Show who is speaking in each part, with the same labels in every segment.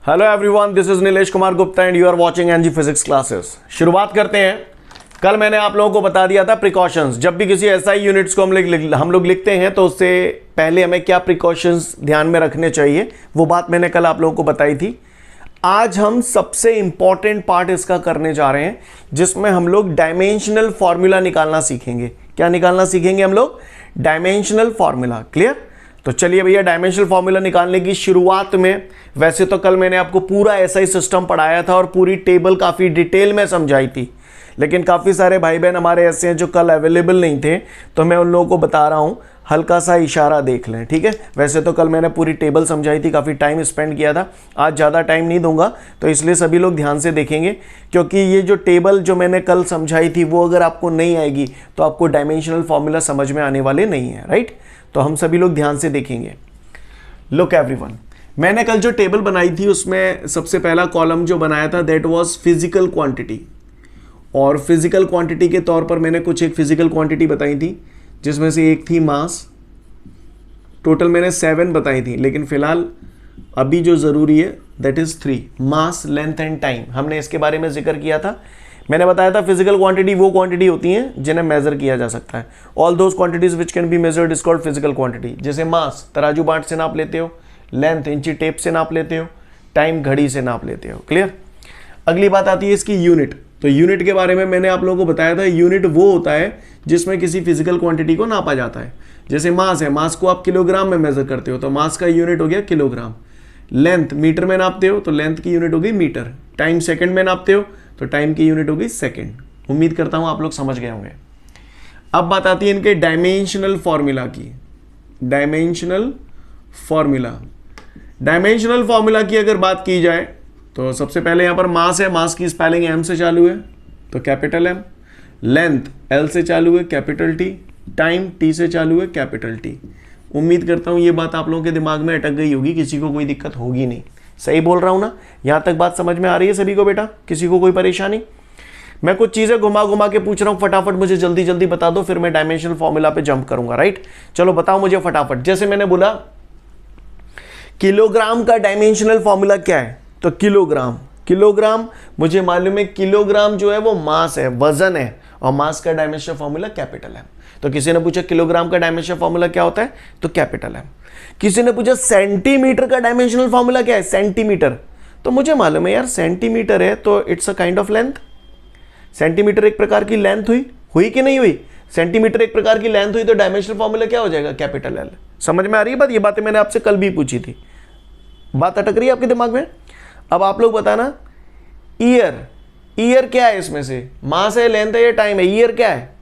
Speaker 1: Hello everyone, this is Nilesh Kumar Gupta and you are watching NG physics classes. शुरुआत करते हैं। कल मैंने आप लोगों को बता दिया था प्रिकॉशंस। जब भी किसी एसआई यूनिट्स को हम लोग लिखते हैं तो उससे पहले हमें क्या प्रिकॉशंस ध्यान में रखने चाहिए, वो बात मैंने कल आप लोगों को बताई थी। आज हम सबसे इंपॉर्टेंट पार्ट इसका करने जा रहे हैं, जिसमें हम लोग डायमेंशनल फॉर्मूला निकालना सीखेंगे। क्या निकालना सीखेंगे हम लोग? Dimensional formula. क्लियर? तो चलिए भैया, डायमेंशनल फॉर्मूला निकालने की शुरुआत में, वैसे तो कल मैंने आपको पूरा एसआई सिस्टम पढ़ाया था और पूरी टेबल काफ़ी डिटेल में समझाई थी, लेकिन काफ़ी सारे भाई बहन हमारे ऐसे हैं जो कल अवेलेबल नहीं थे, तो मैं उन लोगों को बता रहा हूँ, हल्का सा इशारा देख लें। ठीक है? वैसे तो कल मैंने पूरी टेबल समझाई थी, काफ़ी टाइम स्पेंड किया था। आज ज़्यादा टाइम नहीं दूंगा, तो इसलिए सभी लोग ध्यान से देखेंगे, क्योंकि ये जो टेबल जो मैंने कल समझाई थी वो अगर आपको नहीं आएगी तो आपको डायमेंशनल फॉर्मूला समझ में आने वाले नहीं है। राइट? तो हम सभी लोग ध्यान से देखेंगे। लुक एवरीवन, मैंने कल जो टेबल बनाई थी उसमें सबसे पहला कॉलम जो बनाया था दैट वाज फिजिकल क्वांटिटी, और फिजिकल क्वांटिटी के तौर पर मैंने कुछ एक फिजिकल क्वांटिटी बताई थी, जिसमें से एक थी मास। टोटल मैंने 7 बताई थी, लेकिन फिलहाल अभी जो ज़रूरी है that is 3, mass, length and time. हमने इसके बारे में जिक्र किया था। मैंने बताया था फिजिकल क्वांटिटी वो क्वांटिटी होती हैं जिन्हें मेजर किया जा सकता है। All those quantities which can be measured is called physical quantity. जैसे मास तराजू बाट से नाप लेते हो, लेंथ इंची टेप से नाप लेते हो, टाइम घड़ी से नाप लेते हो। क्लियर? अगली बात आती है इसकी यूनिट। तो यूनिट के बारे में मैंने आप लोगों को बताया था, यूनिट वो होता है जिसमें किसी फिजिकल क्वांटिटी को नापा जाता है। जैसे मास है, मास को आप किलोग्राम में मेजर करते हो तो मास का यूनिट हो गया किलोग्राम। लेंथ मीटर में नापते हो तो लेंथ की यूनिट हो गई मीटर। टाइम सेकंड में नापते हो तो टाइम की यूनिट हो गई सेकंड। उम्मीद करता हूं आप लोग समझ गए होंगे। अब बात आती है इनके डायमेंशनल फॉर्मूला की। डायमेंशनल फॉर्मूला, डायमेंशनल फॉर्मूला की अगर बात की जाए तो सबसे पहले यहां पर मास है, मास की स्पेलिंग एम से चालू है तो कैपिटल एम। लेंथ एल से चालू है, कैपिटल टी। टाइम टी से चालू है, कैपिटल टी। उम्मीद करता हूं ये बात आप लोगों के दिमाग में अटक गई होगी, किसी को कोई दिक्कत होगी नहीं। सही बोल रहा हूं ना? यहां तक बात समझ में आ रही है सभी को बेटा? किसी को कोई परेशानी? मैं कुछ चीजें घुमा घुमा के पूछ रहा हूं, फटाफट मुझे जल्दी जल्दी बता दो, फिर मैं डायमेंशनल फॉर्मूला पे जंप करूंगा। राइट? चलो बताओ मुझे फटाफट। जैसे मैंने बोला किलोग्राम का डायमेंशनल फॉर्मूला क्या है, तो किलोग्राम। किलोग्राम मुझे मालूम है, किलोग्राम जो है वो मास है, वजन है, और मास का डायमेंशनल फॉर्मूला कैपिटल है। तो किसी ने पूछा किलोग्राम का डायमेंशनल फॉर्मूला क्या होता है, तो कैपिटल है। किसी ने पूछा सेंटीमीटर का डायमेंशनल फॉर्मूला क्या है, सेंटीमीटर। तो मुझे मालूम है यार, सेंटीमीटर है तो it's a kind of length. Centimetre एक प्रकार की लेंथ हुई कि नहीं हुई? सेंटीमीटर एक प्रकार की लेंथ हुई तो डायमेंशनल फॉर्मूला क्या हो जाएगा, कैपिटल एल। समझ में आ रही है बात? ये बातें मैंने आपसे कल भी पूछी थी। बात अटक रही है आपके दिमाग में? अब आप लोग बताना, ईयर, ईयर क्या है इसमें से? मास है, लेंथ है या टाइम है? ईयर क्या है?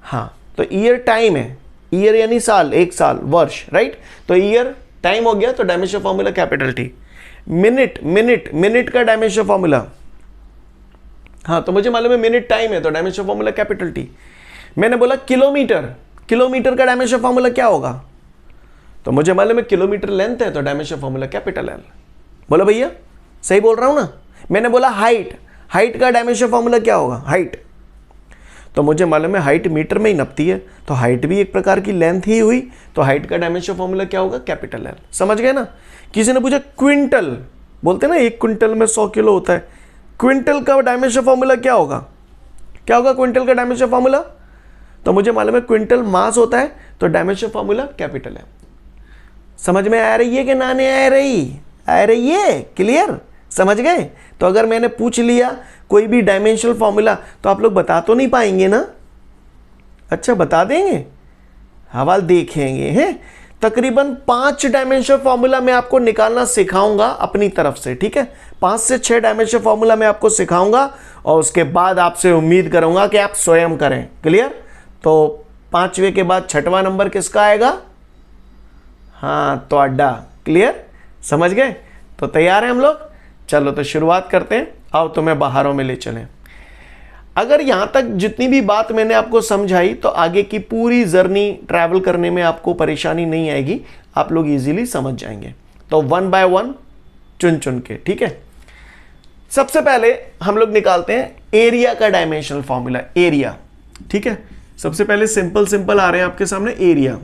Speaker 1: हाँ, तो ईयर टाइम है। ईयर यानी साल, एक साल, वर्ष। राइट? तो ईयर टाइम हो गया तो dimensional formula capital T. Minute, minute, minute का डायमेंशनल फॉर्मूला, हाँ तो मुझे मालूम है मिनट टाइम है तो डायमेंशनल फॉर्मूला कैपिटल टी। मैंने बोला किलोमीटर, किलोमीटर का डायमेंशनल फॉर्मूला क्या होगा, तो मुझे मालूम है किलोमीटर लेंथ है तो डायमेंशनल फॉर्मूला कैपिटल एल। बोलो भैया, सही बोल रहा हूं ना? मैंने बोला हाइट, हाइट का डायमेंशनल फॉर्मूला क्या होगा, हाइट। तो मुझे मालूम है हाइट मीटर में ही नपती है, तो हाइट भी एक प्रकार की लेंथ ही हुई, तो हाइट का डायमेंशनल फॉर्मूला क्या होगा, कैपिटल एल। समझ गए ना? किसी ने पूछा क्विंटल, बोलते ना 1 क्विंटल में 100 किलो होता है, क्विंटल का डायमेंशनल फॉर्मूला क्या होगा? क्या होगा क्विंटल का डायमेंशनल फॉर्मूला? तो मुझे मालूम है क्विंटल मास होता है तो डायमेंशनल फॉर्मूला कैपिटल है। समझ में आ रही है कि ना नहीं आ रही? आ रही है? क्लियर? समझ गए? तो अगर मैंने पूछ लिया कोई भी डायमेंशनल फॉर्मूला तो आप लोग बता तो नहीं पाएंगे ना? अच्छा, बता देंगे? हवाल देखेंगे हैं। तकरीबन 5 डायमेंशनल फॉर्मूला मैं आपको निकालना सिखाऊंगा अपनी तरफ से। ठीक है? 5 से 6 डायमेंशनल फॉर्मूला मैं आपको सिखाऊंगा और उसके बाद आपसे उम्मीद करूंगा कि आप स्वयं करें। क्लियर? तो 5वें के बाद 6वां नंबर किसका आएगा? हाँ, तो अड्डा। क्लियर? समझ गए? तो तैयार हैं हम लोग? चलो तो शुरुआत करते हैं। आओ तुम्हें बाहरों में ले चलें। अगर यहाँ तक जितनी भी बात मैंने आपको समझाई तो आगे की पूरी जर्नी ट्रैवल करने में आपको परेशानी नहीं आएगी, आप लोग इजीली समझ जाएंगे। तो 1 बाय 1 चुन चुन के। ठीक है? सबसे पहले हम लोग निकालते हैं एरिया का डायमेंशनल फॉर्मूला। एरिया, ठीक है? सबसे पहले सिंपल सिंपल आ रहे हैं आपके सामने एरिया।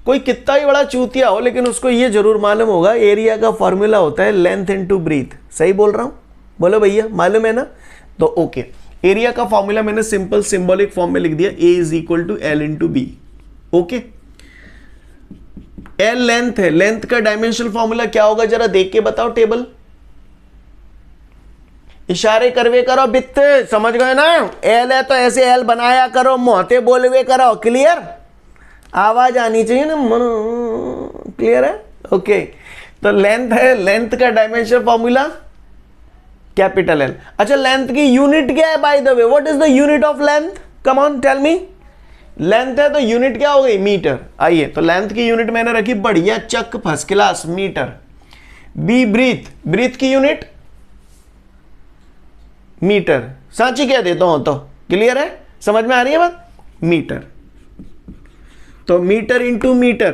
Speaker 1: कोई कितना ही बड़ा चूतिया हो लेकिन उसको ये जरूर मालूम होगा एरिया का फॉर्मूला होता है लेंथ इनटू ब्रीथ। सही बोल रहा हूं? बोलो भैया, मालूम है ना? तो ओके, एरिया का फॉर्मूला मैंने सिंपल सिंबॉलिक फॉर्म में लिख दिया, A is equal to L into B. Okay, L length है, लेंथ का डायमेंशनल फॉर्मूला क्या होगा जरा देख के बताओ टेबल। इशारे करवे करो बित्ते, समझ गए ना? एल है तो ऐसे एल बनाया करो, मोहते बोलवे करो। क्लियर? आवाज आनी चाहिए ना, क्लियर है? ओके, तो लेंथ है, लेंथ का डायमेंशन फॉर्मूला कैपिटल एल। अच्छा, लेंथ की यूनिट क्या है by the way? What is the unit of length? Come on tell me. Length है तो यूनिट क्या हो गई? मीटर। आइए, तो लेंथ की यूनिट मैंने रखी बढ़िया चक first class, metre. B breadth, breadth की यूनिट मीटर। सांची कह देता हूं तो क्लियर है? समझ में आ रही है बात? मीटर। तो मीटर इंटू मीटर,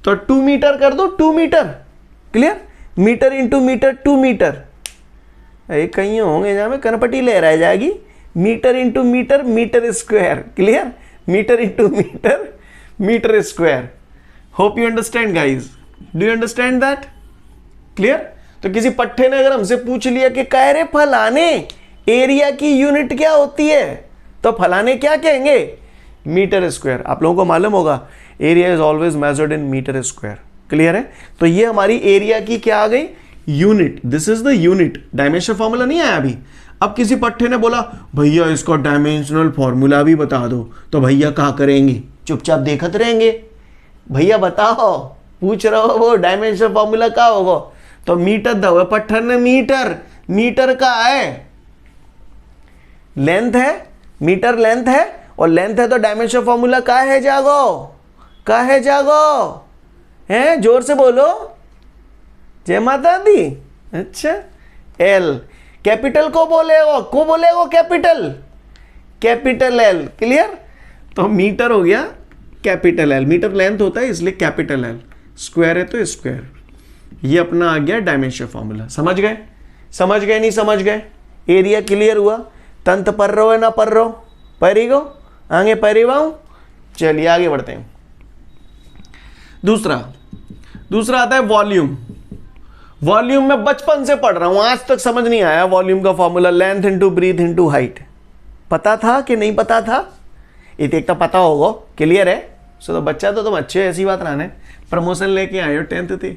Speaker 1: तो 2 मीटर कर दो, 2 metre. Clear? Metre into metre 2 metre. अरे कहीं होंगे जहां में कनपटी ले रह जाएगी। Metre into metre, metre square. Clear? Metre into metre, metre square. Hope you understand guys. Do you understand that? Clear? तो किसी पट्टे ने अगर हमसे पूछ लिया कि कह रहे फलाने एरिया की यूनिट क्या होती है, तो फलाने क्या कहेंगे? Metre square. आप लोगों को मालूम होगा area is always measured in metre square. Clear है? तो ये हमारी एरिया की क्या आ गई? Unit. This is the unit. Dimension formula नहीं आया अभी। अब किसी पट्टे ने बोला भैया इसका डायमेंशनल फॉर्मूला भी बता दो, तो भैया क्या करेंगे? चुपचाप देखते रहेंगे। भैया बताओ, पूछ रहे हो वो डायमेंशन फॉर्मूला क्या होगा? तो मीटर दो पट्टर ने, मीटर, मीटर का है, लेंथ है, मीटर लेंथ है, और लेंथ है तो डायमेंशन फॉर्मूला का है जागो? का है जागो? हैं? जोर से बोलो। जय माता दी। अच्छा, एल कैपिटल को बोलेगो कैपिटल, कैपिटल एल। क्लियर? तो मीटर हो गया कैपिटल एल, मीटर लेंथ होता है इसलिए कैपिटल एल, स्क्वायर है तो स्क्वायर। ये अपना आ गया डायमेंशन फॉर्मूला। समझ गए? समझ गए नहीं समझ गए? एरिया क्लियर हुआ? तंत पर रहो है ना पर रहो? परी गो आगे परिवाऊ। चलिए आगे बढ़ते हैं। दूसरा आता है वॉल्यूम। वॉल्यूम में बचपन से पढ़ रहा हूं, आज तक समझ नहीं आया वॉल्यूम का formula. Length into breadth into height. पता था कि नहीं पता था? एक तो पता होगा। क्लियर है? सो तो बच्चा तो तुम अच्छे, ऐसी बात रहने प्रमोशन लेके आए हो 10th थी।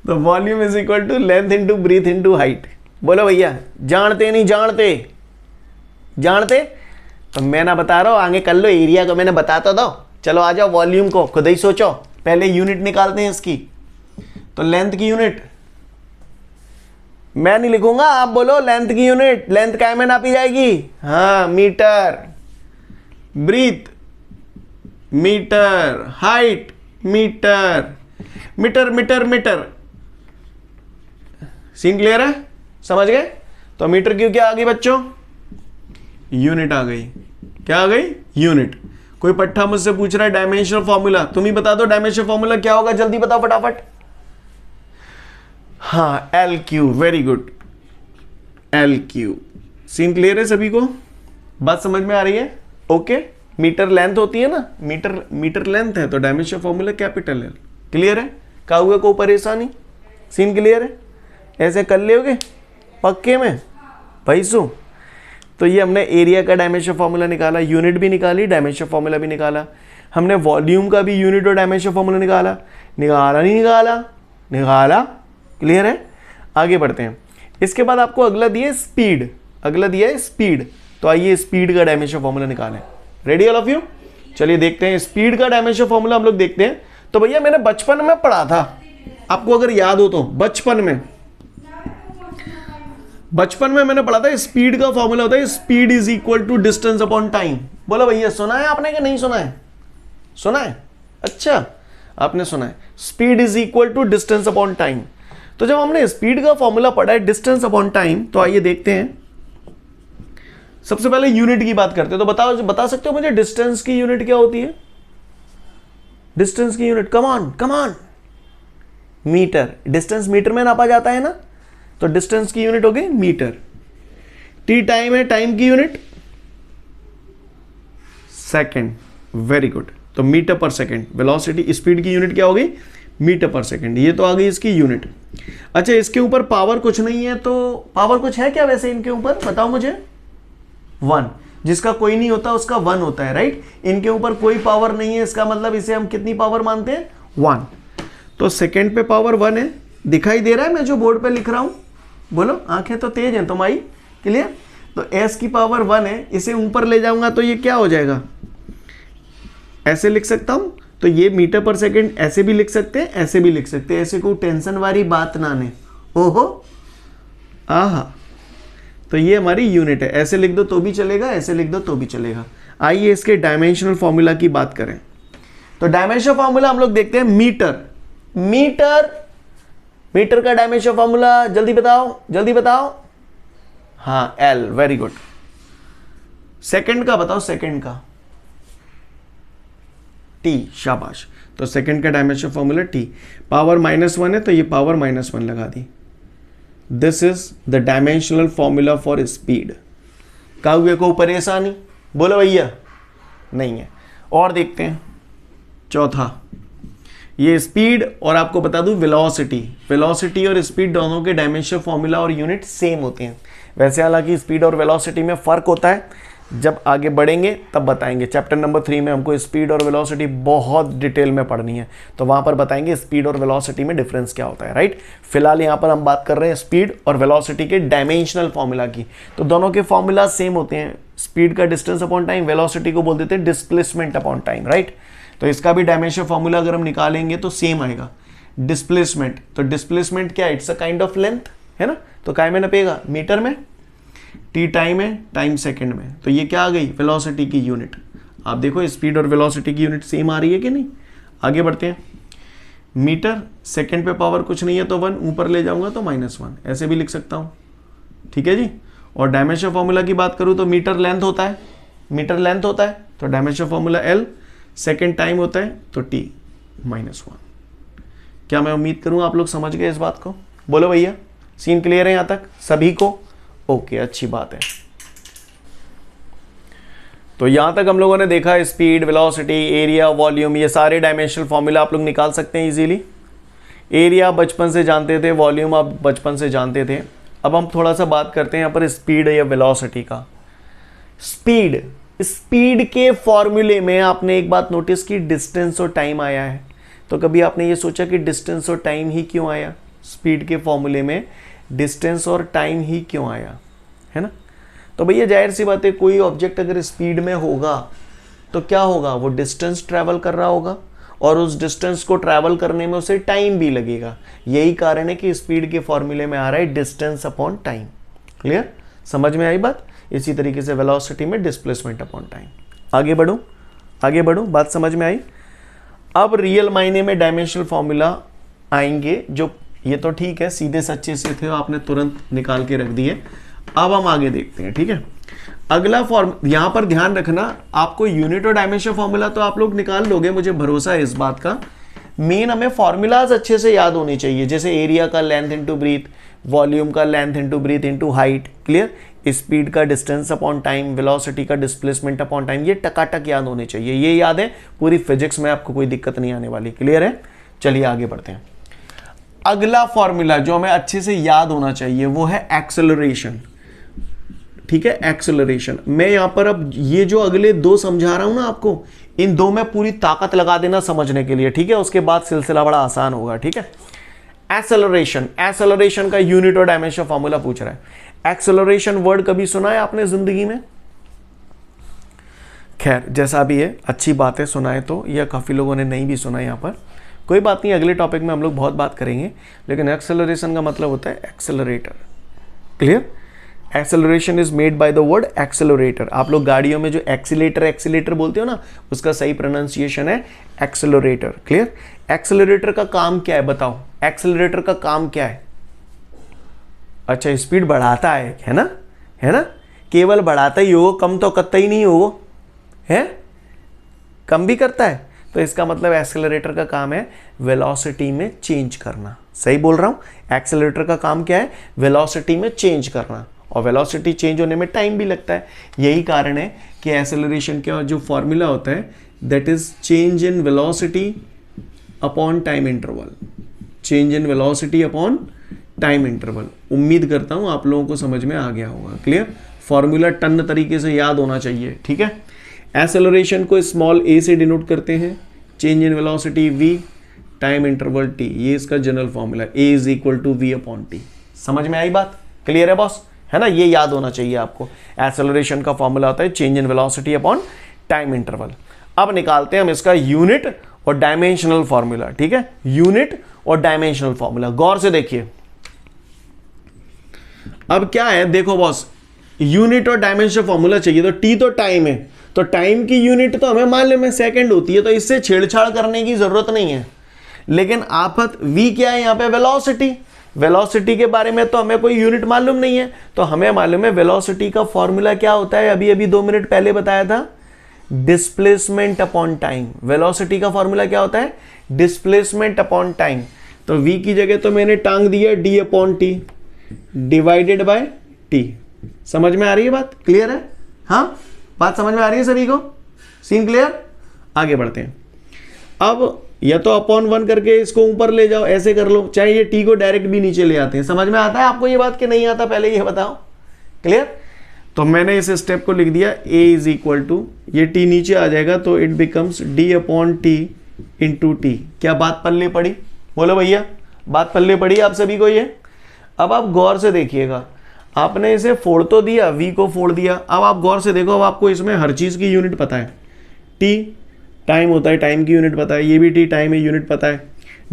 Speaker 1: तो volume is equal to length into breadth into height. बोलो भैया, जानते नहीं जानते? जानते? तो मैं ना बता रहा हूं, आगे कर लो। एरिया को मैंने बताता दो। चलो आ जाओ, वॉल्यूम को खुद ही सोचो। पहले यूनिट निकालते हैं इसकी। तो लेंथ की यूनिट मैं नहीं लिखूंगा, आप बोलो लेंथ की यूनिट। लेंथ क्या में नापी जाएगी? हाँ, metre. Breadth metre, height metre, metre metre metre. Scene clear है? समझ गए? तो मीटर की क्या आ गई बच्चों? यूनिट आ गई। क्या आ गई? यूनिट। कोई पट्टा मुझसे पूछ रहा है डायमेंशनल फॉर्मूला, तुम ही बता दो डायमेंशनल फॉर्मूला क्या होगा, जल्दी बताओ फटाफट। हाँ, L Q. Very good, L Q. Scene clear है सभी को? बात समझ में आ रही है? ओके। मीटर लेंथ होती है ना, मीटर लेंथ है तो dimension formula capital L. Clear है? का हुआ को परेशानी? सीन क्लियर है? ऐसे कर लोगे पक्के में पैसों? तो ये हमने एरिया का डायमेंशन फॉर्मूला निकाला, यूनिट भी निकाली, डायमेंशन फॉर्मूला भी निकाला। हमने वॉल्यूम का भी यूनिट और डायमेंशन फॉर्मूला निकाला। नहीं निकाला। क्लियर है? आगे बढ़ते हैं। इसके बाद आपको अगला दिया है स्पीड। अगला दिया है स्पीड। तो आइए स्पीड का डायमेंशन फॉर्मूला निकालें। Ready all of you? चलिए देखते हैं स्पीड का डायमेंशन फॉर्मूला हम लोग देखते हैं। तो भैया मैंने बचपन में पढ़ा था, आपको अगर याद हो तो। बचपन में मैंने पढ़ा था स्पीड का फॉर्मूला होता है speed is equal to distance upon time. बोलो भैया, सुना है आपने कि नहीं सुना है? सुना है? अच्छा, आपने सुना है। Speed is equal to distance upon time. तो जब हमने स्पीड का फॉर्मूला पढ़ा है डिस्टेंस अपॉन टाइम, तो आइए देखते हैं। सबसे पहले यूनिट की बात करते हैं। तो बता सकते हो मुझे डिस्टेंस की यूनिट क्या होती है? डिस्टेंस की unit, come on. Metre. Distance metre में नापा जाता है ना, तो डिस्टेंस की यूनिट हो गई मीटर। टी टाइम है, टाइम की यूनिट सेकंड। Very good. तो मीटर पर सेकेंड, वेलोसिटी स्पीड की यूनिट क्या हो गई? मीटर पर सेकेंड। ये तो आ गई इसकी यूनिट। अच्छा, इसके ऊपर पावर कुछ नहीं है, तो पावर कुछ है क्या वैसे इनके ऊपर, बताओ मुझे? 1। जिसका कोई नहीं होता उसका 1 होता है, राइट। इनके ऊपर कोई पावर नहीं है, इसका मतलब इसे हम कितनी पावर मानते हैं? 1। तो सेकेंड पे पावर 1 है। दिखाई दे रहा है मैं जो बोर्ड पे लिख रहा हूं? बोलो, आंखें तो तेज हैं तुम्हारी, क्लियर? तो s की पावर 1 है, इसे ऊपर ले जाऊंगा तो ये क्या हो जाएगा? ऐसे लिख सकता हूं। तो ये मीटर पर सेकेंड ऐसे भी लिख सकते हैं, ऐसे भी लिख सकते हैं, ऐसे कोई टेंशन वाली बात ना ने। ओहो, आहा, तो ये हमारी यूनिट है। ऐसे लिख दो तो भी चलेगा, ऐसे लिख दो तो भी चलेगा। आइए इसके डायमेंशनल फॉर्मूला की बात करें। तो डायमेंशनल फॉर्मूला हम लोग देखते हैं। मीटर का डायमेंशन फॉर्मूला जल्दी बताओ, जल्दी बताओ। हाँ, L, वेरी गुड। सेकंड का बताओ, सेकंड का? T, शाबाश। तो सेकंड का डायमेंशन फॉर्मूला T। पावर -1 है तो ये पावर -1 लगा दी। This is the dimensional formula for speed. Kavya को परेशानी? बोलो भैया, नहीं है। और देखते हैं चौथा, ये स्पीड और आपको बता दूं वेलोसिटी और स्पीड दोनों के डायमेंशनल फॉर्मूला और यूनिट सेम होते हैं। वैसे हालांकि स्पीड और वेलोसिटी में फर्क होता है, जब आगे बढ़ेंगे तब बताएंगे। चैप्टर नंबर 3 में हमको स्पीड और वेलोसिटी बहुत डिटेल में पढ़नी है, तो वहां पर बताएंगे स्पीड और वेलोसिटी में डिफरेंस क्या होता है, राइट। फिलहाल यहां पर हम बात कर रहे हैं स्पीड और वेलोसिटी के डायमेंशनल फॉर्मूला की। तो दोनों के फॉर्मूला सेम होते हैं। स्पीड का डिस्टेंस अपॉन टाइम, वेलोसिटी को बोल देते हैं डिस्प्लेसमेंट अपॉन टाइम, राइट। तो इसका भी डायमेंशन फॉर्मूला अगर हम निकालेंगे तो सेम आएगा। डिस्प्लेसमेंट, तो डिस्प्लेसमेंट क्या है? It's a kind of length, है ना। तो काय में नपेगा? मीटर में। टी टाइम है, टाइम सेकंड में। तो ये क्या आ गई? वेलोसिटी की यूनिट। आप देखो स्पीड और वेलोसिटी की यूनिट सेम आ रही है कि नहीं। आगे बढ़ते हैं। मीटर, सेकंड पे पावर कुछ नहीं है तो 1, ऊपर ले जाऊंगा तो -1, ऐसे भी लिख सकता हूं, ठीक है जी। और डायमेंशन फॉर्मूला की बात करूं तो मीटर लेंथ होता है, तो dimension formula L। Second time होता है तो T -1। क्या मैं उम्मीद करूं आप लोग समझ गए इस बात को? बोलो भैया, सीन क्लियर है यहां तक सभी को? ओके, अच्छी बात है। तो यहां तक हम लोगों ने देखा स्पीड, वेलोसिटी, एरिया, वॉल्यूम, ये सारे डायमेंशनल फॉर्मूला आप लोग निकाल सकते हैं इजीली। एरिया बचपन से जानते थे, वॉल्यूम आप बचपन से जानते थे। अब हम थोड़ा सा बात करते हैं यहां पर स्पीड या वेलोसिटी का। स्पीड के फॉर्मूले में आपने एक बात नोटिस की, डिस्टेंस और टाइम आया है। तो कभी आपने ये सोचा कि डिस्टेंस और टाइम ही क्यों आया? स्पीड के फॉर्मूले में डिस्टेंस और टाइम ही क्यों आया, है ना। तो भैया जाहिर सी बात है, कोई ऑब्जेक्ट अगर स्पीड में होगा तो क्या होगा? वो डिस्टेंस ट्रैवल कर रहा होगा और उस डिस्टेंस को ट्रैवल करने में उसे टाइम भी लगेगा। यही कारण है कि स्पीड के फॉर्मूले में आ रहा है डिस्टेंस अपॉन टाइम। क्लियर, समझ में आई बात? इसी तरीके से वेलोसिटी में डिस्प्लेसमेंट अपॉन टाइम। आगे बढ़ो, बात समझ में आई? अब रियल मायने में डायमेंशनल फॉर्मूला आएंगे, जो ये तो ठीक है, सीधे सच्चे से थे, आपने तुरंत निकाल के रख दिए। अब हम आगे देखते हैं, ठीक है। अगला फॉर्म, यहां पर ध्यान रखना, आपको यूनिट और डायमेंशन फॉर्मूला तो आप लोग निकाल लोगे, मुझे भरोसा है इस बात का। मेन हमें फॉर्मूलाज अच्छे से याद होने चाहिए, जैसे एरिया का लेंथ इनटू ब्रीथ, वॉल्यूम का length into breadth into height, clear. Speed का डिस्टेंस अपॉन टाइम, वेलोसिटी का डिस्प्लेसमेंट अपॉन टाइम, ये टकाटक याद होने चाहिए। ये याद है, पूरी फिजिक्स में आपको कोई दिक्कत नहीं आने वाली। क्लियर है? चलिए आगे बढ़ते हैं। अगला फॉर्मूला जो हमें अच्छे से याद होना चाहिए वो है एक्सेलरेशन, ठीक है। एक्सेलरेशन, मैं यहां पर अब ये जो अगले दो समझा रहा हूं ना आपको, इन दो में पूरी ताकत लगा देना समझने के लिए, ठीक है। उसके बाद सिलसिला बड़ा आसान होगा, ठीक है। एक्सेलरेशन का यूनिट और डायमेंशन फॉर्मूला पूछ रहा है। एक्सेलरेशन वर्ड कभी सुना है आपने जिंदगी में? खैर जैसा भी है, अच्छी बात है, सुना है तो, या काफी लोगों ने नहीं भी सुना। यहां पर कोई बात नहीं, अगले टॉपिक में हम लोग बहुत बात करेंगे। लेकिन एक्सेलरेशन का मतलब होता है accelerator. Clear? Acceleration is made by the word accelerator. आप लोग गाड़ियों में जो एक्सीलेटर बोलते हो ना, उसका सही प्रोनाउंसिएशन है एक्सेलरेटर। क्लियर? एक्सेलरेटर का काम क्या है बताओ? एक्सेलरेटर का काम क्या है? अच्छा, स्पीड बढ़ाता है ना, है ना। केवल बढ़ाता ही हो, कम तो कतई नहीं हो, है, कम भी करता है। तो इसका मतलब एक्सेलरेटर का काम है वेलोसिटी में चेंज करना। सही बोल रहा हूं? एक्सेलरेटर का काम क्या है? वेलोसिटी में चेंज करना, और वेलोसिटी चेंज होने में टाइम भी लगता है। यही कारण है कि एक्सेलरेशन का जो फॉर्मूला होता है that is change in velocity upon time interval, change in velocity upon time interval. उम्मीद करता हूं आप लोगों को समझ में आ गया होगा। क्लियर? फॉर्मूला टन तरीके से याद होना चाहिए। ठीक है, एक्सेलरेशन को स्मॉल a से डिनोट करते हैं, change in velocity v, time interval t, ये इसका general formula, a is equal to v upon T. समझ में आई बात? क्लियर है बॉस? है ना, ये याद होना चाहिए आपको। एक्सेलरेशन का फॉर्मूला होता है change in velocity upon time interval. अब निकालते हैं हम इसका यूनिट और डायमेंशनल फॉर्मूला। ठीक है, यूनिट और डायमेंशनल फॉर्मूला गौर से देखिए। अब क्या है, देखो बॉस, यूनिट और डायमेंशनल फॉर्मूला चाहिए, तो टी तो टाइम है, तो टाइम की यूनिट तो हमें मालूम है सेकंड होती है, तो इससे छेड़छाड़ करने की जरूरत नहीं है। लेकिन आफत v क्या है यहाँ पे? वेलोसिटी। वेलोसिटी के बारे में तो हमें कोई यूनिट मालूम नहीं है, तो हमें मालूम है वेलोसिटी का फॉर्मूला क्या होता है, अभी अभी 2 मिनट पहले बताया था, डिस्प्लेसमेंट अपॉन टाइम। वेलोसिटी का फॉर्मूला क्या होता है? Displacement upon time. तो v की जगह तो मैंने टांग दिया d upon T divided by t। समझ में आ रही है बात? क्लियर है? हाँ, बात समझ में आ रही है सभी को? Scene clear? आगे बढ़ते हैं। अब या तो अपॉन 1 करके इसको ऊपर ले जाओ, ऐसे कर लो, चाहे ये टी को डायरेक्ट भी नीचे ले आते हैं। समझ में आता है आपको ये बात कि नहीं आता? पहले ये बताओ। क्लियर? तो मैंने इस स्टेप को लिख दिया, a इज इक्वल टू, ये t नीचे आ जाएगा तो it becomes d upon T into T. क्या बात पल्ले पड़ी? बोलो भैया, बात पल्ले पड़ी आप सभी को ये? अब आप गौर से देखिएगा, आपने इसे फोड़ तो दिया, v को फोड़ दिया। अब आप गौर से देखो, अब आपको इसमें हर चीज़ की यूनिट पता है। t टाइम होता है, टाइम की यूनिट पता है, ये भी t टाइम है, यूनिट पता है।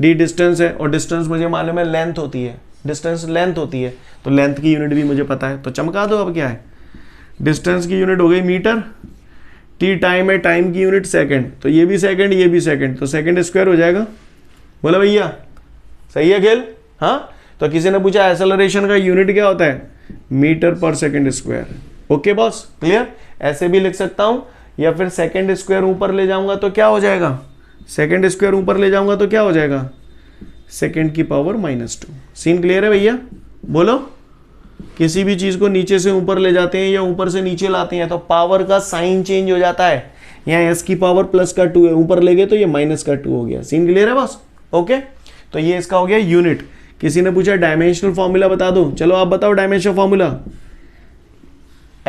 Speaker 1: d डिस्टेंस है, और डिस्टेंस मुझे मालूम है लेंथ होती है, डिस्टेंस लेंथ होती है, तो लेंथ की यूनिट भी मुझे पता है। तो चमका दो, अब क्या है, डिस्टेंस की यूनिट हो गई मीटर, t टाइम है, टाइम की यूनिट सेकंड, तो ये भी सेकंड, ये भी सेकंड, तो सेकंड स्क्वायर हो जाएगा। बोला भैया, सही है खेल? हाँ, तो किसी ने पूछा एक्सेलरेशन का यूनिट क्या होता है? मीटर पर second square. Okay boss, clear? ऐसे भी लिख सकता हूं, या फिर सेकंड स्क्वायर ऊपर ले जाऊंगा तो क्या हो जाएगा? सेकंड स्क्वायर ऊपर ले जाऊंगा तो क्या हो जाएगा? सेकंड की पावर -2। सीन क्लियर है भैया? बोलो, किसी भी चीज को नीचे से ऊपर ले जाते हैं या ऊपर से नीचे लाते हैं तो पावर का साइन चेंज हो जाता है। यहाँ s की पावर +2 है, ऊपर ले गए तो ये -2 हो गया। सीन क्लियर है बॉस? ओके, तो ये इसका हो गया यूनिट। किसी ने पूछा डायमेंशनल फॉर्मूला बता दो, चलो आप बताओ डायमेंशनल फॉर्मूला।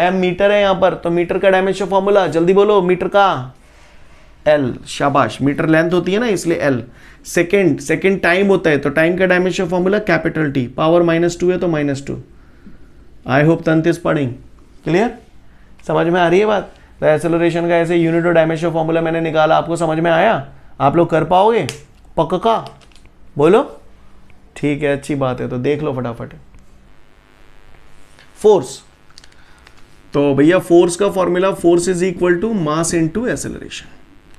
Speaker 1: m मीटर है यहाँ पर, तो मीटर का डायमेंशनल फॉर्मूला जल्दी बोलो। मीटर का l, शाबाश, मीटर लेंथ होती है ना इसलिए l। सेकंड टाइम होता है, तो टाइम का dimensional formula capital T, power -2 है तो -2। आई होप तंतिस पढ़ेंगे। क्लियर? समझ में आ रही है बात? तो एक्सेलरेशन का ऐसे यूनिट और डायमेंशनल फॉर्मूला मैंने निकाला, आपको समझ में आया? आप लोग कर पाओगे पक्का? बोलो, ठीक है, अच्छी बात है। तो देख लो फटाफट। फोर्स, तो भैया फोर्स का formula, force is equal to mass into acceleration.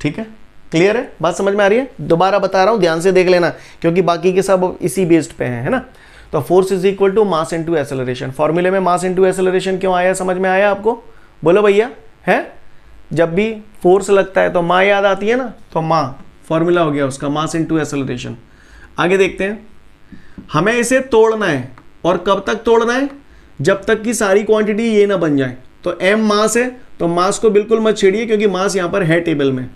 Speaker 1: ठीक है, क्लियर है? बात समझ में आ रही है? दोबारा बता रहा हूं, ध्यान से देख लेना, क्योंकि बाकी के सब इसी बेस्ड पे है ना। तो force is equal to mass into acceleration. फॉर्मूले में मास इनटू एक्सेलरेशन क्यों आया, समझ में आया आपको? बोलो भैया, है? जब भी फोर्स लगता है तो माँ याद आती है ना, तो माँ फॉर्मूला हो गया उसका, मास इनटू एक्सेलरेशन। आगे देखते हैं, हमें इसे तोड़ना है, और कब तक तोड़ना है? जब तक कि सारी क्वांटिटी ये ना बन जाए। तो m मास है, तो मास को बिल्कुल मत छेड़िए, क्योंकि मास यहां पर है टेबल में।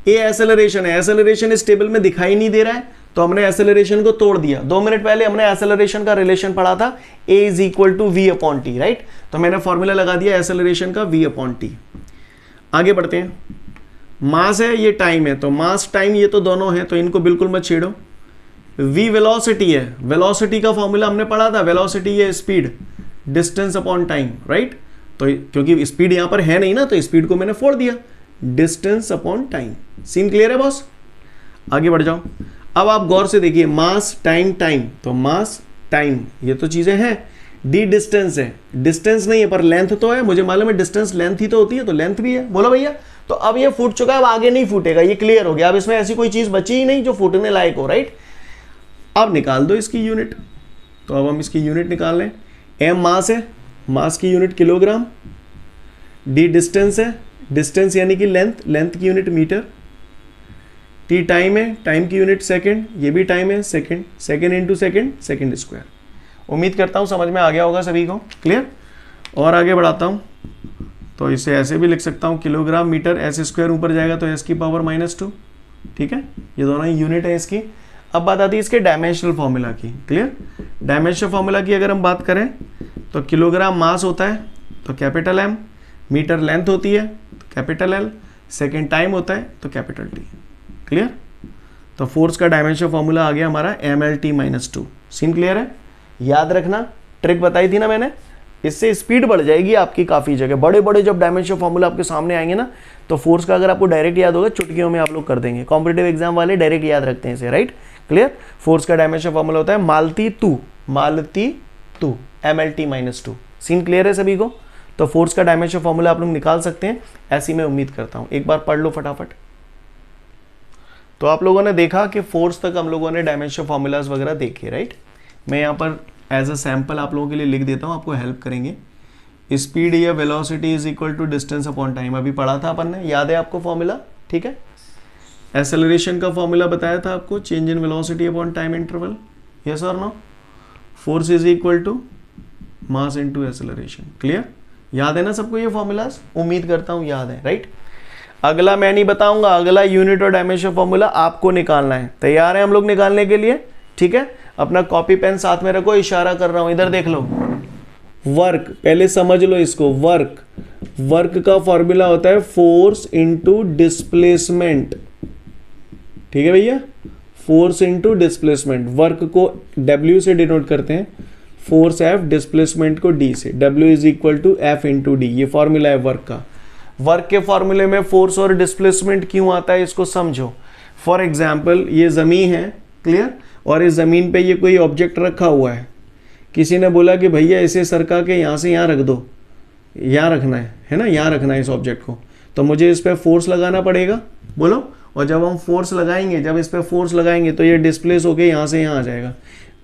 Speaker 1: a एक्सेलरेशन है, एक्सेलरेशन इस टेबल में दिखाई नहीं दे रहा है, तो हमने एक्सेलरेशन को तोड़ दिया। 2 मिनट पहले हमने एक्सेलरेशन का रिलेशन पढ़ा था, a is equal to v upon T, right? तो मैंने फॉर्मूला लगा दिया एक्सेलरेशन का, v अपॉन टी। आगे बढ़ते हैं, मास है, ये टाइम है, तो मास टाइम ये तो दोनों है, तो इनको बिल्कुल मत छेड़ो। v वेलोसिटी है, वेलोसिटी का फॉर्मूला हमने पढ़ा था, वेलोसिटी है speed, distance upon time, right? तो क्योंकि स्पीड यहां पर है नहीं ना, तो स्पीड को मैंने फोड़ दिया, distance upon time. Scene clear है बॉस? आगे बढ़ जाओ। अब आप गौर से देखिए, मास टाइम टाइम, तो मास टाइम ये तो चीजें हैं। डी डिस्टेंस है, डिस्टेंस नहीं है पर लेंथ तो है, मुझे मालूम है डिस्टेंस लेंथ ही तो होती है, तो लेंथ भी है। बोलो भैया, तो अब ये फूट चुका है, अब आगे नहीं फूटेगा, ये क्लियर हो गया। अब इसमें ऐसी कोई चीज बची ही नहीं जो फूटने लायक हो, राइट? अब निकाल दो इसकी यूनिट, तो अब हम इसकी यूनिट निकाल लें। m मास है, मास की यूनिट किलोग्राम, d डिस्टेंस है, डिस्टेंस यानी कि लेंथ, लेंथ की यूनिट मीटर, t टाइम है, टाइम की यूनिट सेकंड, ये भी टाइम है, second, second into second, second square. उम्मीद करता हूं समझ में आ गया होगा सभी को। क्लियर? और आगे बढ़ाता हूं, तो इसे ऐसे भी लिख सकता हूँ, किलोग्राम मीटर एस स्क्वायर ऊपर जाएगा तो एस की पावर -2, ठीक है, ये दोनों ही यूनिट है इसकी। अब बात आती है इसके डायमेंशनल फॉर्मूला की, क्लियर। डायमेंशनल फॉर्मूला की अगर हम बात करें तो किलोग्राम मास होता है तो कैपिटल एम, मीटर लेंथ होती है तो कैपिटल एल, सेकेंड टाइम होता है तो कैपिटल टी, क्लियर। तो फोर्स का डायमेंशनल फॉर्मूला आ गया हमारा mLT-2। सीन क्लियर है, याद रखना, ट्रिक बताई थी ना मैंने, इससे स्पीड बढ़ जाएगी आपकी काफ़ी जगह। बड़े बड़े जब डायमेंशनल फॉर्मूला आपके सामने आएंगे ना, तो फोर्स का अगर आपको डायरेक्ट याद होगा, चुटकियों में आप लोग कर देंगे। कॉम्पिटेटिव एग्जाम वाले डायरेक्ट याद रखते हैं इसे, राइट, क्लियर। फोर्स का डायमेंशनल फॉर्मूला होता है मालती तू mLT-2। सीन क्लियर है सभी को। तो फोर्स का डायमेंशनल फॉर्मूला आप लोग निकाल सकते हैं, ऐसी मैं उम्मीद करता हूं। एक बार पढ़ लो फटाफट। तो आप लोगों ने देखा कि फोर्स तक हम लोगों ने डायमेंशनल फॉर्मूलाज वगैरह देखे, राइट। मैं यहाँ पर एज अ सैंपल आप लोगों के लिए लिख देता हूँ, आपको हेल्प करेंगे। स्पीड या velocity is equal to distance upon time, अभी पढ़ा था अपन ने, याद है आपको फॉर्मूला, ठीक है। एक्सेलरेशन का फॉर्मूला बताया था आपको, change in velocity upon time interval, yes और no. Force is equal to mass into acceleration, clear. याद है ना सबको ये फॉर्मूलाज, उम्मीद करता हूँ याद है, राइट। अगला मैं नहीं बताऊंगा, अगला यूनिट और डायमेंशन फॉर्मूला आपको निकालना है। तैयार है हम लोग निकालने के लिए, ठीक है। अपना कॉपी पेन साथ में रखो, इशारा कर रहा हूं, इधर देख लो। वर्क पहले समझ लो इसको, वर्क का फॉर्मूला होता है फोर्स इनटू डिस्प्लेसमेंट, ठीक है भैया, फोर्स इनटू डिस्प्लेसमेंट। वर्क को W से डिनोट करते हैं, फोर्स F, डिस्प्लेसमेंट को D से, W is equal to F into D, ये फॉर्मूला है वर्क का। वर्क के फॉर्मूले में फोर्स और डिस्प्लेसमेंट क्यों आता है इसको समझो। फॉर एग्जाम्पल ये ज़मीन है, क्लियर, और इस ज़मीन पे ये कोई ऑब्जेक्ट रखा हुआ है। किसी ने बोला कि भैया इसे सरका के यहाँ से यहाँ रख दो, यहाँ रखना है ना, यहाँ रखना है इस ऑब्जेक्ट को, तो मुझे इस पर फोर्स लगाना पड़ेगा, बोलो। और जब हम फोर्स लगाएंगे, जब इस पर फोर्स लगाएंगे तो ये डिस्प्लेस होके यहाँ से यहाँ आ जाएगा।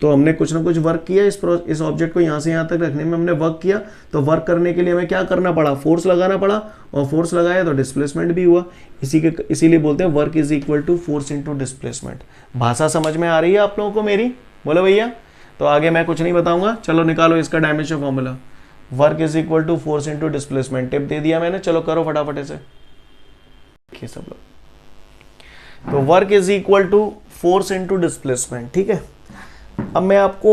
Speaker 1: तो हमने कुछ ना कुछ वर्क किया, इस ऑब्जेक्ट को यहाँ से यहाँ तक रखने में हमने वर्क किया। तो वर्क करने के लिए हमें क्या करना पड़ा, फोर्स लगाना पड़ा, और फोर्स लगाया तो डिस्प्लेसमेंट भी हुआ। इसीलिए बोलते हैं work is equal to force into displacement. भाषा समझ में आ रही है आप लोगों को मेरी, बोलो भैया। तो आगे मैं कुछ नहीं बताऊंगा, चलो निकालो इसका dimension formula. Work is equal to force into displacement, tip दे दिया मैंने, चलो करो फटाफट से सब लोग। तो work is equal to force into displacement, ठीक है। अब मैं आपको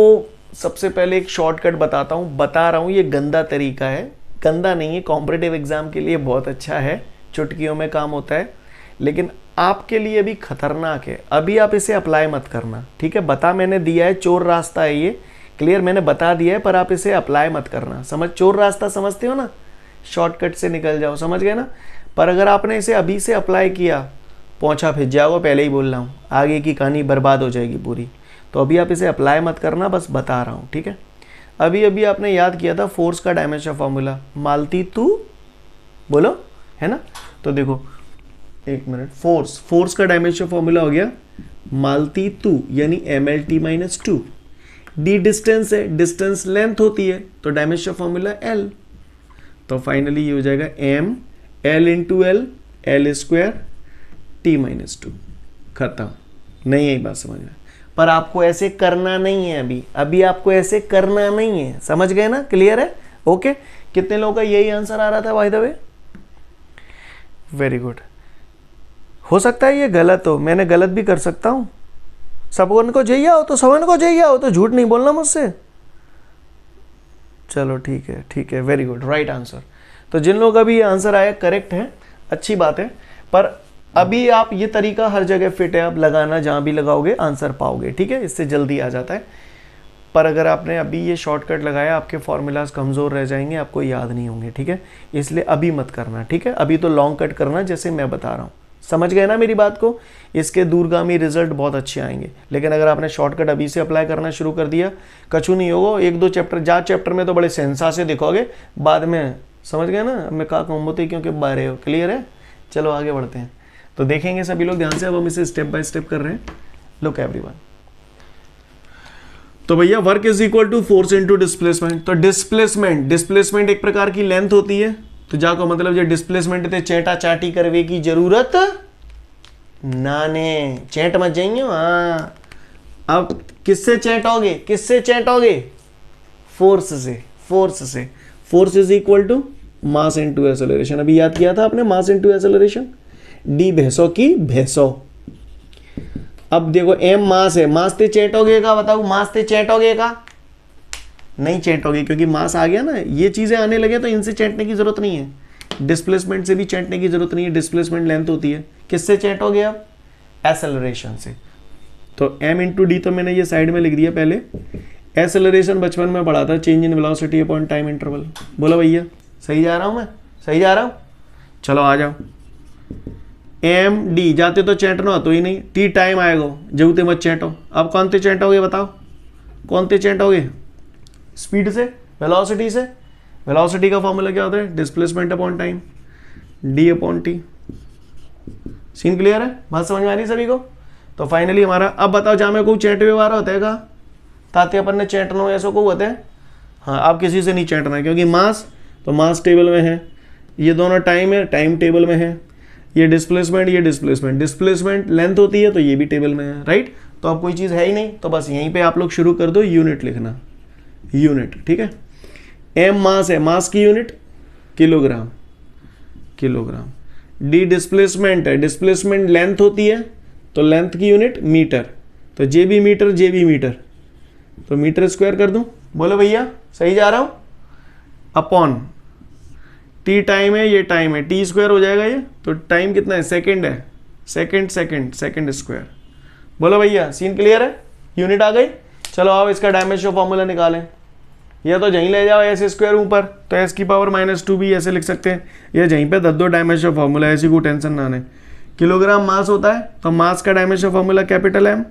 Speaker 1: सबसे पहले एक शॉर्टकट बता रहा हूँ, ये गंदा तरीका है, गंदा नहीं है, कॉम्पिटिटिव एग्जाम के लिए बहुत अच्छा है, चुटकियों में काम होता है, लेकिन आपके लिए भी खतरनाक है। अभी आप इसे अप्लाई मत करना, ठीक है। बता मैंने दिया है, चोर रास्ता है ये, क्लियर, मैंने बता दिया है, पर आप इसे अप्लाई मत करना। समझ, चोर रास्ता समझते हो ना, शॉर्टकट से निकल जाओ, समझ गए ना। पर अगर आपने इसे अभी से अप्लाई किया, पहुँचा फिर जाओ, पहले ही बोल रहा हूँ, आगे की कहानी बर्बाद हो जाएगी पूरी। तो अभी आप इसे अप्लाई मत करना, बस बता रहा हूँ, ठीक है। अभी आपने याद किया था फोर्स का डायमेंशन फॉर्मूला, मालती तू, बोलो, है ना। तो देखो एक मिनट, फोर्स का डायमेंशन फॉर्मूला हो गया मालती तू, यानी mLT-2। D डिस्टेंस है, डिस्टेंस लेंथ होती है, तो डायमेंशन फॉर्मूला L। तो फाइनली ये हो जाएगा m L into L square T-2, खत्म। नहीं यही बात समझ में, पर आपको ऐसे करना नहीं है, अभी आपको ऐसे करना नहीं है, समझ गए ना, क्लियर है, ओके। कितने लोगों का यही आंसर आ रहा था bye the way, very good. हो सकता है ये गलत हो, मैंने गलत भी कर सकता हूं, सबको को जइया हो तो सबन को जइया हो, तो झूठ नहीं बोलना मुझसे। चलो ठीक है, वेरी गुड, राइट आंसर। तो जिन लोगों का भी ये आंसर आया करेक्ट है, अच्छी बात है। पर अभी आप ये तरीका हर जगह फिट है, आप लगाना, जहाँ भी लगाओगे आंसर पाओगे, ठीक है, इससे जल्दी आ जाता है। पर अगर आपने अभी ये शॉर्टकट लगाया, आपके फॉर्मूलाज कमज़ोर रह जाएंगे, आपको याद नहीं होंगे, ठीक है। इसलिए अभी मत करना, ठीक है। अभी तो लॉन्ग कट करना, जैसे मैं बता रहा हूँ, समझ गए ना मेरी बात को। इसके दूरगामी रिजल्ट बहुत अच्छे आएंगे। लेकिन अगर आपने शॉर्टकट अभी से अप्लाई करना शुरू कर दिया, कछु नहीं होगा। 1-2 चैप्टर में तो बड़े सेंसा से दिखोगे, बाद में समझ गए ना मैं कहा कहूँ, क्योंकि बारे हो, क्लियर है। चलो आगे बढ़ते हैं, तो देखेंगे सभी लोग ध्यान से। अब हम इसे स्टेप बाय स्टेप कर रहे हैं, लुक एवरीवन। तो भैया work is equal to force into displacement. तो डिस्प्लेसमेंट एक प्रकार की लेंथ होती है, तो जाको मतलब ये डिस्प्लेसमेंट ते चेटा चाटी करवे की जरूरत ना ने, चेट मत जाइए। हाँ, अब किससे चेटोगे, फोर्स से। Force is equal to mass into acceleration, अभी याद किया था आपने मास इनटू एक्सेलरेशन, डी भैंसों की भैंसों। अब देखो m मास है, मास ते चेटोगे का, बताओ मास ते चेटोगे का, नहीं चेटोगे क्योंकि मास आ गया ना, ये चीजें आने लगे तो इनसे चेटने की जरूरत नहीं है, डिस्प्लेसमेंट से भी चेटने की जरूरत नहीं है, डिस्प्लेसमेंट लेंथ होती है, किससे चेटोगे आप, एक्सेलरेशन से। तो m इंटू डी तो मैंने ये साइड में लिख दिया पहले, एक्सेलरेशन बचपन में पढ़ा था, change in velocity upon time interval. बोलो भैया सही जा रहा हूं मैं, सही जा रहा हूं, चलो आ जाओ। एम डी जाते तो चैंटनो तो ही नहीं, टी टाइम आएगा जूते मत चैंटो। अब कौन ते चैंटोगे बताओ, कौन ते चैंटोगे, स्पीड से, वेलोसिटी से। वेलोसिटी का फॉर्मूला क्या होता है, displacement upon time, D upon T. Scene clear है, बात समझ में आ रही सभी को। तो फाइनली हमारा, अब बताओ जहाँ में कोई चैंट व्यवहार होता है का, ताते अपन ने चैंटनो ऐसा को होता है। हाँ आप किसी से नहीं चैंटना है क्योंकि मास तो मास टेबल में है, ये दोनों टाइम है, टाइम टेबल में है, ये डिस्प्लेसमेंट, ये डिस्प्लेसमेंट, डिस्प्लेसमेंट लेंथ होती है तो ये भी टेबल में है, राइट। तो अब कोई चीज़ है ही नहीं, तो बस यहीं पे आप लोग शुरू कर दो यूनिट लिखना, यूनिट, ठीक है। एम मास है, मास की unit kilogram, kilogram. D displacement है, डिस्प्लेसमेंट लेंथ होती है तो लेंथ की यूनिट मीटर, तो जे बी मीटर, जे बी मीटर, तो मीटर स्क्वायर कर दूं। बोलो भैया सही जा रहा हूं। अपॉन टी टाइम है, ये टाइम है, टी स्क्वायर हो जाएगा ये, तो टाइम कितना है, सेकंड है, सेकंड सेकंड सेकंड स्क्वायर। बोलो भैया सीन क्लियर है, यूनिट आ गई। चलो आओ इसका डायमेंशन फॉर्मूला निकालें। या तो जहीं ले जाओ एस स्क्वायर ऊपर, तो एस की पावर -2 भी ऐसे लिख सकते हैं, या जहीं पे दो डायमेंशन फॉर्मूला, ऐसी कोई टेंशन ना है। किलोग्राम मास होता है तो मास का dimension formula capital M,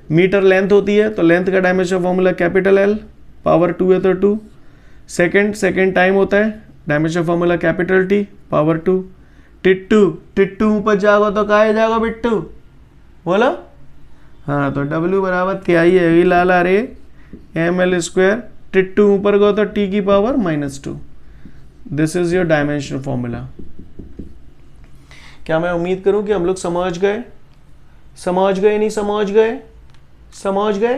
Speaker 1: metre length होती है तो लेंथ का dimension formula capital L, power 2 है तो 2, सेकंड, सेकंड टाइम होता है, dimension formula capital T, power 2, टिट्टू, टिट्टू ऊपर जाओ तो कहा जाओगे बिट्टू, बोलो। हाँ तो W बराबर क्या ही है, लाला रे एम एल स्क्वायर, टिट्टू ऊपर गो तो टी की power -2। This is your dimension formula. क्या मैं उम्मीद करूं कि हम लोग समझ गए, समझ गए नहीं समझ गए, समझ गए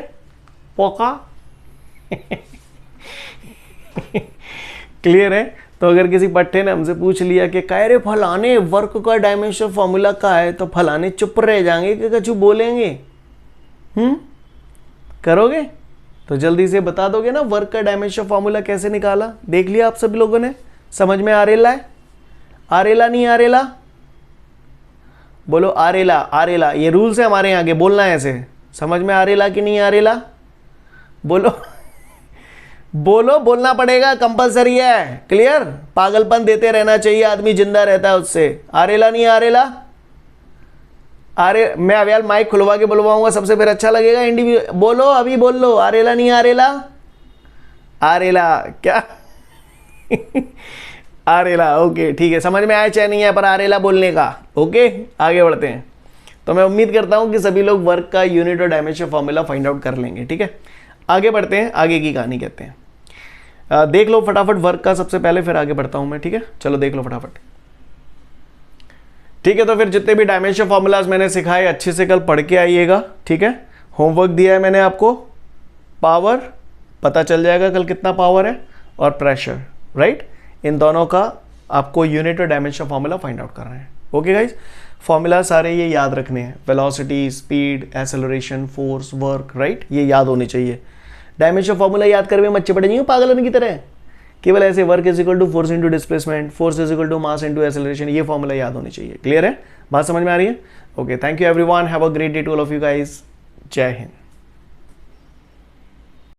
Speaker 1: पोका क्लियर है। तो अगर किसी पट्टे ने हमसे पूछ लिया कि कह रे फलाने वर्क का डायमेंशन फॉर्मूला का है, तो फलाने चुप रह जाएंगे कि कुछ बोलेंगे, करोगे तो जल्दी से बता दोगे ना वर्क का डायमेंशन फॉर्मूला कैसे निकाला। देख लिया आप सभी लोगों ने, समझ में आ रेला है, आरेला नहीं आरेला, बोलो आरेला, आरेला, ये रूल्स है हमारे यहाँ के, बोलना है ऐसे, समझ में आरेला कि नहीं आरेला, बोलो बोलो, बोलना पड़ेगा, कंपलसरी है, क्लियर। पागलपन देते रहना चाहिए, आदमी जिंदा रहता है उससे। आरेला नहीं आरेला, अरे मैं अब यार माइक खुलवा के बुलवाऊंगा सबसे, फिर अच्छा लगेगा। इंडिविजुअल बोलो, अभी बोल लो, आरेला नहीं आरेला, आरेला क्या आरेला, ओके ठीक है, समझ में आया चाहे नहीं है, पर आरेला बोलने का, ओके। आगे बढ़ते हैं। तो मैं उम्मीद करता हूं कि सभी लोग वर्क का यूनिट और डायमेंशन फॉर्मूला फाइंड आउट कर लेंगे, ठीक है। आगे बढ़ते हैं, आगे की कहानी कहते हैं। देख लो फटाफट वर्क का सबसे पहले, फिर आगे बढ़ता हूं मैं, ठीक है। चलो देख लो फटाफट, ठीक है। तो फिर जितने भी डायमेंशन फॉर्मूलाज मैंने सिखाए अच्छे से कल पढ़ के आइएगा, ठीक है। होमवर्क दिया है मैंने आपको, पावर पता चल जाएगा कल कितना पावर है, और प्रेशर, राइट। इन दोनों का आपको यूनिट और डायमेंशन फॉर्मूला फाइंड आउट करना है, ओके गाइज। फॉर्मूला सारे ये याद रखने हैं, velocity, speed, acceleration, force, work, right, ये याद होने चाहिए। डायमेंशन फॉर्मूला याद करने में अच्छे पड़े नहीं हो पागलन की तरह, केवल ऐसे work is equal to force into displacement, force is equal to mass into acceleration, ये फॉर्मूला याद होनी चाहिए। क्लियर है, बात समझ में आ रही है, okay. Thank you everyone, have a great day to all of you guys, जय हिंद।